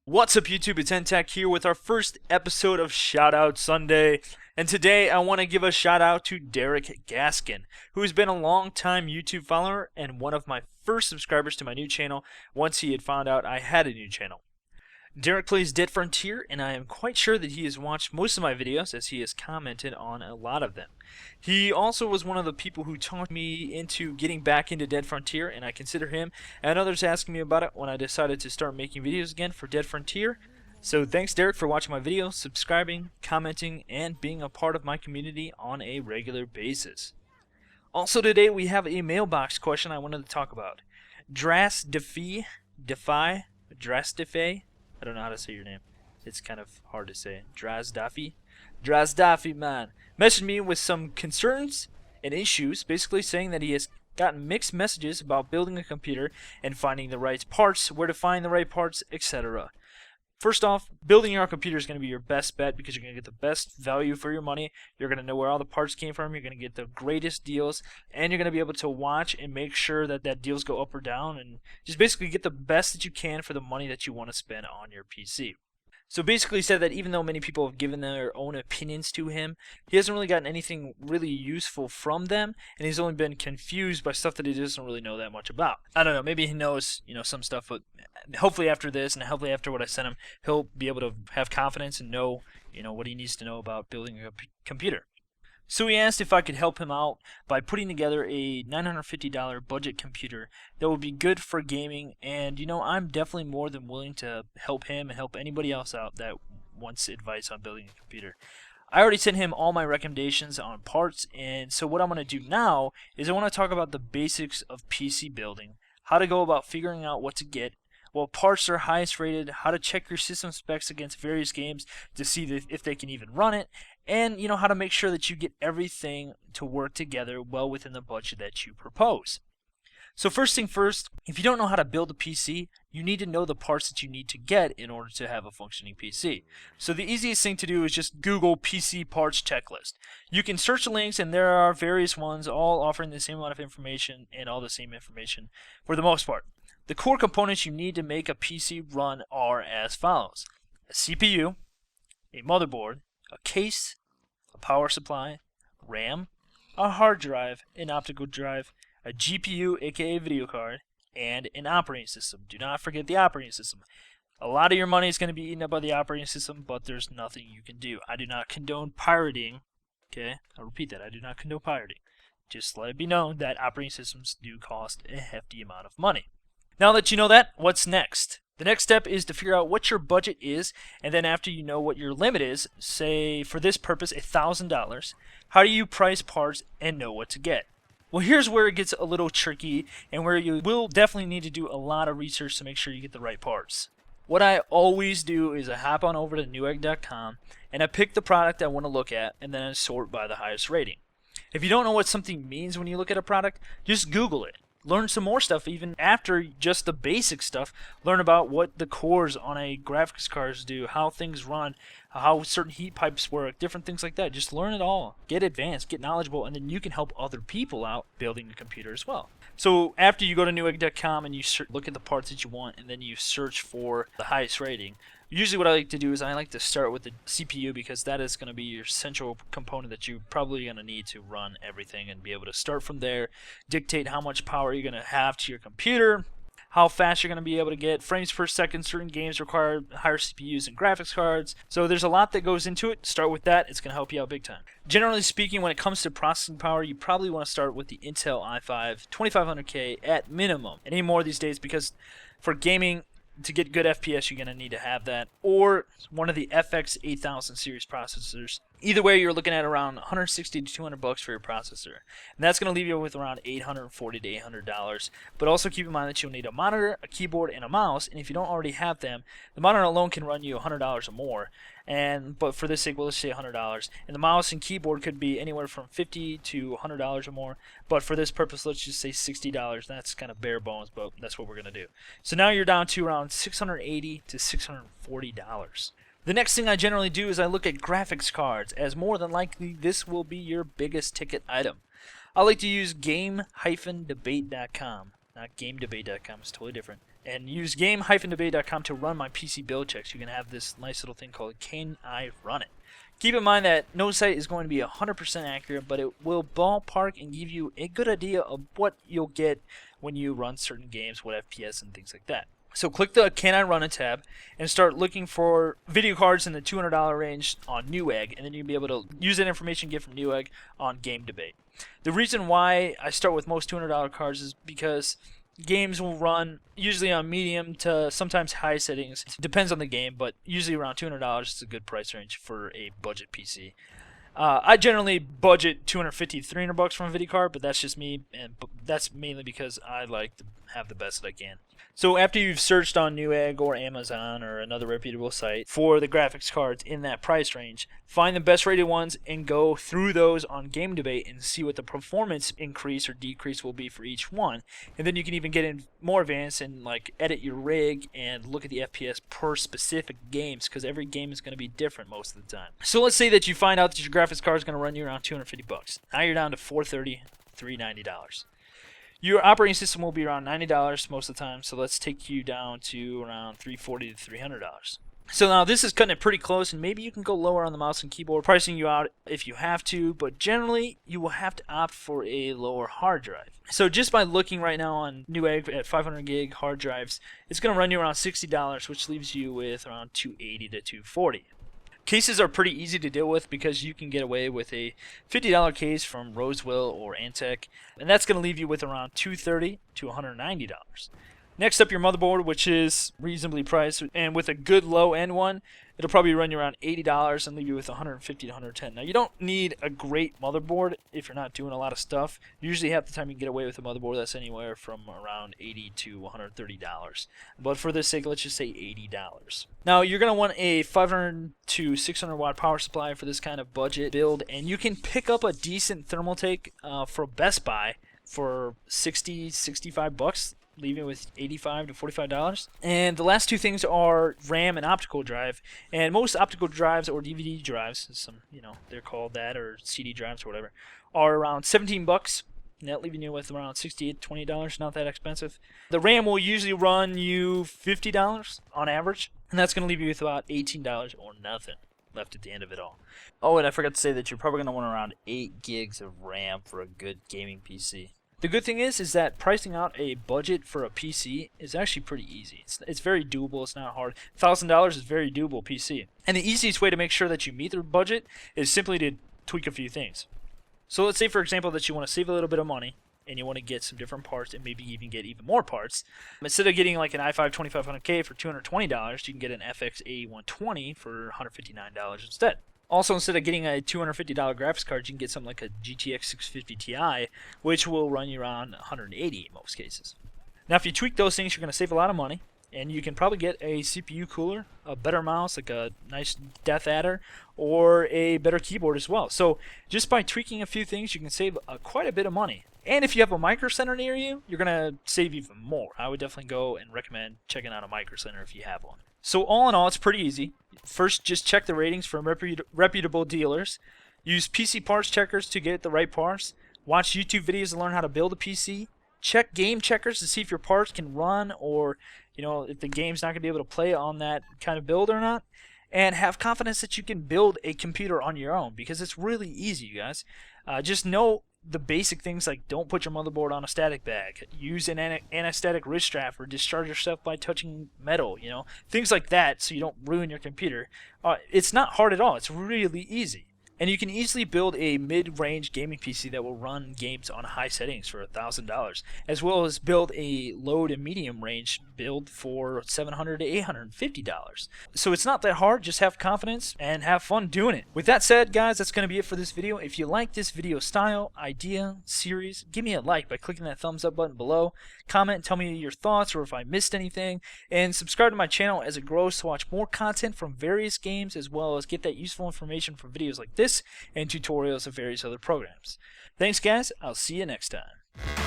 What's up YouTube, it's eNtaK here with our first episode of Shoutout Sunday. And today I want to give a shout out to Derek Gasken, who has been a long time YouTube follower and one of my first subscribers to my new channel once he had found out I had a new channel. Derek plays Dead Frontier, and I am quite sure that he has watched most of my videos as he has commented on a lot of them. He also was one of the people who talked me into getting back into Dead Frontier, and I consider him and others asking me about it when I decided to start making videos again for Dead Frontier. So thanks Derek for watching my videos, subscribing, commenting, and being a part of my community on a regular basis. Also today we have a mailbox question I wanted to talk about. Drasdefy, I don't know how to say your name. It's kind of hard to say. Drasdefy, man. Messaged me with some concerns and issues, basically saying that he has gotten mixed messages about building a computer and finding the right parts, where to find the right parts, etc. First off, building your own computer is going to be your best bet because you're going to get the best value for your money. You're going to know where all the parts came from. You're going to get the greatest deals, and you're going to be able to watch and make sure that deals go up or down, and just basically get the best that you can for the money that you want to spend on your PC. So basically he said that even though many people have given their own opinions to him, he hasn't really gotten anything really useful from them, and he's only been confused by stuff that he doesn't really know that much about. I don't know, maybe he knows, some stuff, but hopefully after this and hopefully after what I sent him, he'll be able to have confidence and know, what he needs to know about building a computer. So he asked if I could help him out by putting together a $950 budget computer that would be good for gaming, and I'm definitely more than willing to help him and help anybody else out that wants advice on building a computer. I already sent him all my recommendations on parts, and so what I'm going to do now is I want to talk about the basics of PC building, how to go about figuring out what to get, what parts are highest rated, how to check your system specs against various games to see if they can even run it, and how to make sure that you get everything to work together well within the budget that you propose. So first thing first, if you don't know how to build a PC, you need to know the parts that you need to get in order to have a functioning PC. So the easiest thing to do is just Google PC parts checklist. You can search the links, and there are various ones all offering the same amount of information and all the same information for the most part. The core components you need to make a PC run are as follows: a CPU, a motherboard, a case, a power supply, RAM, a hard drive, an optical drive, a GPU aka video card, and an operating system. Do not forget the operating system. A lot of your money is going to be eaten up by the operating system, but there's nothing you can do. I do not condone pirating. Okay, I'll repeat that. I do not condone pirating. Just let it be known that operating systems do cost a hefty amount of money. Now that you know that, what's next? The next step is to figure out what your budget is, and then after you know what your limit is, say for this purpose $1,000, how do you price parts and know what to get? Well, here's where it gets a little tricky and where you will definitely need to do a lot of research to make sure you get the right parts. What I always do is I hop on over to newegg.com and I pick the product I want to look at, and then I sort by the highest rating. If you don't know what something means when you look at a product, just Google it. Learn some more stuff even after just the basic stuff. Learn about what the cores on a graphics card do, how things run, how certain heat pipes work, different things like that. Just learn it all. Get advanced, get knowledgeable, and then you can help other people out building a computer as well. So after you go to newegg.com and you look at the parts that you want, and then you search for the highest rating, usually what I like to do is I like to start with the CPU because that is going to be your central component that you're probably going to need to run everything, and be able to start from there, dictate how much power you're going to have to your computer, how fast you're going to be able to get frames per second. Certain games require higher CPUs and graphics cards. So there's a lot that goes into it. Start with that. It's going to help you out big time. Generally speaking, when it comes to processing power, you probably want to start with the Intel i5 2500K at minimum. And any more these days, because for gaming, to get good FPS, you're going to need to have that, or one of the FX 8000 series processors. Either way, you're looking at around 160 to 200 bucks for your processor, and that's going to leave you with around $840 to $800. But also keep in mind that you'll need a monitor, a keyboard, and a mouse. And if you don't already have them, the monitor alone can run you $100 or more. But for this sake, well, let's say $100. And the mouse and keyboard could be anywhere from $50 to $100 or more. But for this purpose, let's just say $60. That's kind of bare bones, but that's what we're going to do. So now you're down to around $680 to $640. The next thing I generally do is I look at graphics cards, as more than likely this will be your biggest ticket item. I like to use game-debate.com. not GameDebate.com. It's totally different. And use game-debate.com to run my PC build checks. You can have this nice little thing called Can I Run It? Keep in mind that no site is going to be 100% accurate, but it will ballpark and give you a good idea of what you'll get when you run certain games, what FPS and things like that. So click the Can I Run It tab and start looking for video cards in the $200 range on Newegg, and then you'll be able to use that information you get from Newegg on Game Debate. The reason why I start with most $200 cards is because games will run usually on medium to sometimes high settings. It depends on the game, but usually around $200 is a good price range for a budget PC. I generally budget $250 to $300 from a video card, but that's just me, and that's mainly because I like to have the best that I can. So after you've searched on Newegg or Amazon or another reputable site for the graphics cards in that price range, find the best rated ones and go through those on Game Debate and see what the performance increase or decrease will be for each one. And then you can even get in more advanced and like edit your rig and look at the FPS per specific games, because every game is going to be different most of the time. So let's say that you find out that your graphics card is going to run you around $250. Now you're down to $430, $390. Your operating system will be around $90 most of the time, so let's take you down to around $340 to $300. So now this is cutting it pretty close, and maybe you can go lower on the mouse and keyboard, pricing you out if you have to, but generally you will have to opt for a lower hard drive. So just by looking right now on Newegg at 500 gig hard drives, it's going to run you around $60, which leaves you with around $280 to $240. Cases are pretty easy to deal with because you can get away with a $50 case from Roseville or eNtaK, and that's going to leave you with around $230 to $190. Next up, your motherboard, which is reasonably priced, and with a good low-end one, it'll probably run you around $80 and leave you with $150 to $110. Now, you don't need a great motherboard if you're not doing a lot of stuff. Usually, half the time you can get away with a motherboard that's anywhere from around $80 to $130. But for this sake, let's just say $80. Now, you're going to want a 500 to 600 watt power supply for this kind of budget build, and you can pick up a decent Thermaltake for Best Buy for $60, $65. Leaving with $85 to $45. And the last two things are RAM and optical drive. And most optical drives or DVD drives, some they're called that, or CD drives or whatever, are around $17. And that leaving you with around $68 to $20. Not that expensive. The RAM will usually run you $50 on average, and that's going to leave you with about $18 or nothing left at the end of it all. Oh, and I forgot to say that you're probably going to want around 8 gigs of RAM for a good gaming PC. The good thing is that pricing out a budget for a PC is actually pretty easy. It's very doable. It's not hard. $1,000 is very doable PC. And the easiest way to make sure that you meet the budget is simply to tweak a few things. So let's say, for example, that you want to save a little bit of money and you want to get some different parts and maybe even get even more parts. Instead of getting like an i5 2500K for $220, you can get an FX A120 for $159 instead. Also, instead of getting a $250 graphics card, you can get something like a GTX 650 Ti, which will run you around $180 in most cases. Now, if you tweak those things, you're going to save a lot of money, and you can probably get a CPU cooler, a better mouse, like a nice Death Adder, or a better keyboard as well. So, just by tweaking a few things, you can save quite a bit of money. And if you have a Micro Center near you, you're going to save even more. I would definitely go and recommend checking out a Micro Center if you have one. So all in all, it's pretty easy. First, just check the ratings from reputable dealers. Use PC parts checkers to get the right parts. Watch YouTube videos to learn how to build a PC. Check game checkers to see if your parts can run, or if the game's not going to be able to play on that kind of build or not. And have confidence that you can build a computer on your own, because it's really easy, you guys. Just know the basic things like don't put your motherboard on a static bag, use an anesthetic wrist strap, or discharge yourself by touching metal, things like that, so you don't ruin your computer. It's not hard at all. It's really easy. And you can easily build a mid-range gaming PC that will run games on high settings for $1,000, as well as build a low to medium range build for $700 to $850. So it's not that hard. Just have confidence and have fun doing it. With that said, guys, that's going to be it for this video. If you like this video style, idea, series, give me a like by clicking that thumbs up button below. Comment and tell me your thoughts or if I missed anything. And subscribe to my channel as it grows to watch more content from various games, as well as get that useful information from videos like this and tutorials of various other programs. Thanks, guys. I'll see you next time.